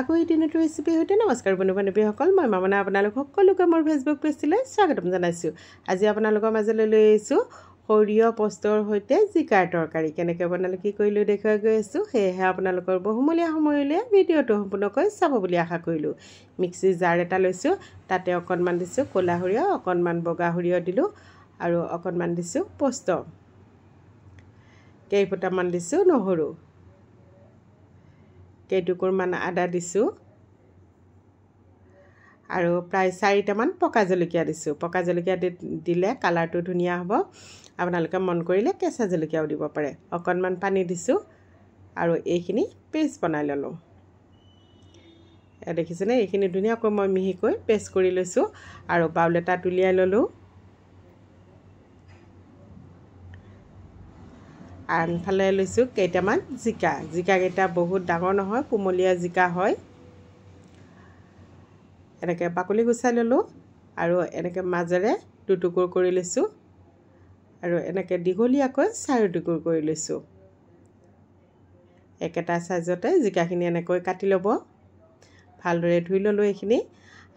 আকৌ এই দিনটো ৰেচিপি হইতে নমস্কাৰ বন্ধু-বান্ধৱীসকল মই মামনা আপোনালোক সকলোকে মোৰ ফেসবুক পেজলৈ স্বাগতম জনাইছো। আজি আপোনালোকৰ মাজলৈ লৈ আহিছো সৰিয়হ পোস্তৰ সৈতে জিকাৰ তৰকাৰী কেনেকৈ বনালে কি কৰিলো দেখুৱাই গৈ আছো। হেহে আপোনালোকৰ বহুমূলীয়া সময়লৈ ভিডিওটো সম্পূৰ্ণকৈ চাব বুলি আশা কৰিলো। মিক্সি জাৰ এটা লৈছো, তাতে অকণমান দিছো ক'লা সৰিয়হ, অকণমান বগা সৰিয়হ দিলো আৰু অকণমান দিছো পোস্ত, কেইফুটামান দিছো নহৰু, কেইটুকুৰমান আদা দিছো আৰু প্ৰায় 4টামান পকা জলকীয়া দিছো। পকা জলকীয়া দিলে কালাৰটো ধুনীয়া হ'ব। আপোনালোকে মন কৰিলে কেঁচা জলকীয়াও দিব পাৰে। অকণমান পানী দিছো আৰু এইখিনি পেষ্ট বনাই ললো। দেখিছেনে এইখিনি ধুনীয়াকৈ মই মিহিকৈ পেষ্ট কৰি লৈছো আৰু বাউল এটা উলিয়াই ললো। আনফালে লৈছো কেইটামান জিকা। জিকাকেইটা বহুত ডাঙৰ নহয়, কুমলীয়া জিকা হয়। এনেকৈ বাকলি গুচাই ললো আৰু এনেকৈ মাজেৰে দুটুকুৰ কৰি লৈছো আৰু এনেকৈ দীঘলীয়াকৈ 4 টুকুৰ কৰি লৈছো। একেটা সাইজতে জিকাখিনি এনেকৈ কাটি ল'ব। ভালদৰে ধুই ললো এইখিনি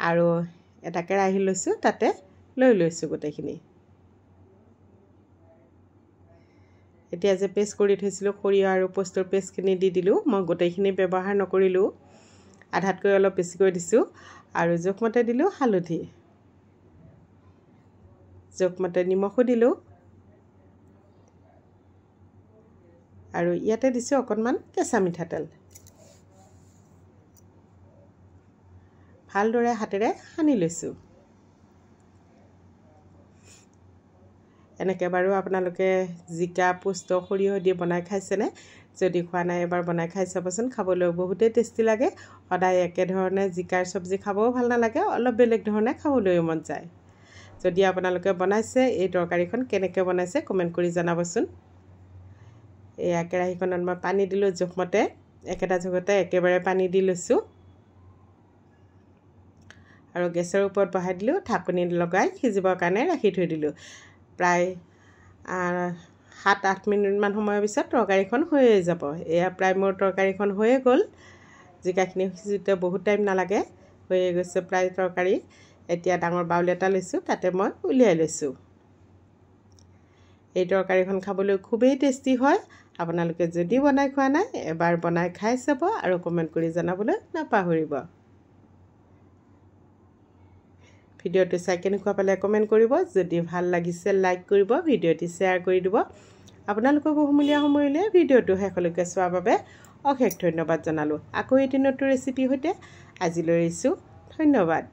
আৰু এটা কেৰাহী লৈছো, তাতে লৈ লৈছো গোটেইখিনি। এতিয়া যে পেষ্ট কৰি থৈছিলো সৰিয়হ আৰু পোস্তৰ পেষ্টখিনি দি দিলো। মই গোটেইখিনি ব্যৱহাৰ নকৰিলো, আধাতকৈ অলপ বেছিকৈ দিছো আৰু জোখমতে দিলো হালধি, জোখমতে নিমখো দিলো আৰু ইয়াতে দিছো অকণমান কেঁচা মিঠাতেল। ভালদৰে হাতেৰে সানি লৈছো। এনেকৈ বাৰু আপোনালোকে জিকা পোস্ত সৰিয়হ দি বনাই খাইছেনে? যদি খোৱা নাই এবাৰ বনাই খাই চাবচোন, খাবলৈ বহুতেই টেষ্টি লাগে। সদায় একে ধৰণে জিকাৰ চব্জি খাবও ভাল নালাগে, অলপ বেলেগ ধৰণে খাবলৈও মন যায়। যদি আপোনালোকে বনাইছে এই তৰকাৰীখন কেনেকৈ বনাইছে কমেণ্ট কৰি জনাবচোন। এয়া কেৰাহীখনত মই পানী দিলো জোখমতে, একেটা জোখতে একেবাৰে পানী দি লৈছো আৰু গেছৰ ওপৰত বহাই দিলো। ঢাকনি লগাই সিজিবৰ কাৰণে ৰাখি থৈ দিলো। প্ৰায় 7-8 মিনিটমান সময়ৰ পিছত তৰকাৰীখন হৈয়ে যাব। এয়া প্ৰায় মোৰ তৰকাৰীখন হৈয়ে গ'ল। জিকাখিনি সিজোতে বহুত টাইম নালাগে, হৈয়ে গৈছে প্ৰায় তৰকাৰী। এতিয়া ডাঙৰ বাউল এটা লৈছো, তাতে মই উলিয়াই লৈছো। এই তৰকাৰীখন খাবলৈ খুবেই টেষ্টি হয়। আপোনালোকে যদি বনাই খোৱা নাই এবাৰ বনাই খাই চাব আৰু কমেণ্ট কৰি জনাবলৈ নাপাহৰিব। ভিডিওটো চাই কেনেকুৱা পালে কমেণ্ট কৰিব। যদি ভাল লাগিছে লাইক কৰিব, ভিডিওটি শ্বেয়াৰ কৰি দিব। আপোনালোকৰ বহুমূলীয়া সময়লৈ ভিডিওটো শেষলৈকে চোৱাৰ বাবে অশেষ ধন্যবাদ জনালো। আকৌ এটি নতুন ৰেচিপিৰ সৈতে আজিলৈ এৰিছো। ধন্যবাদ।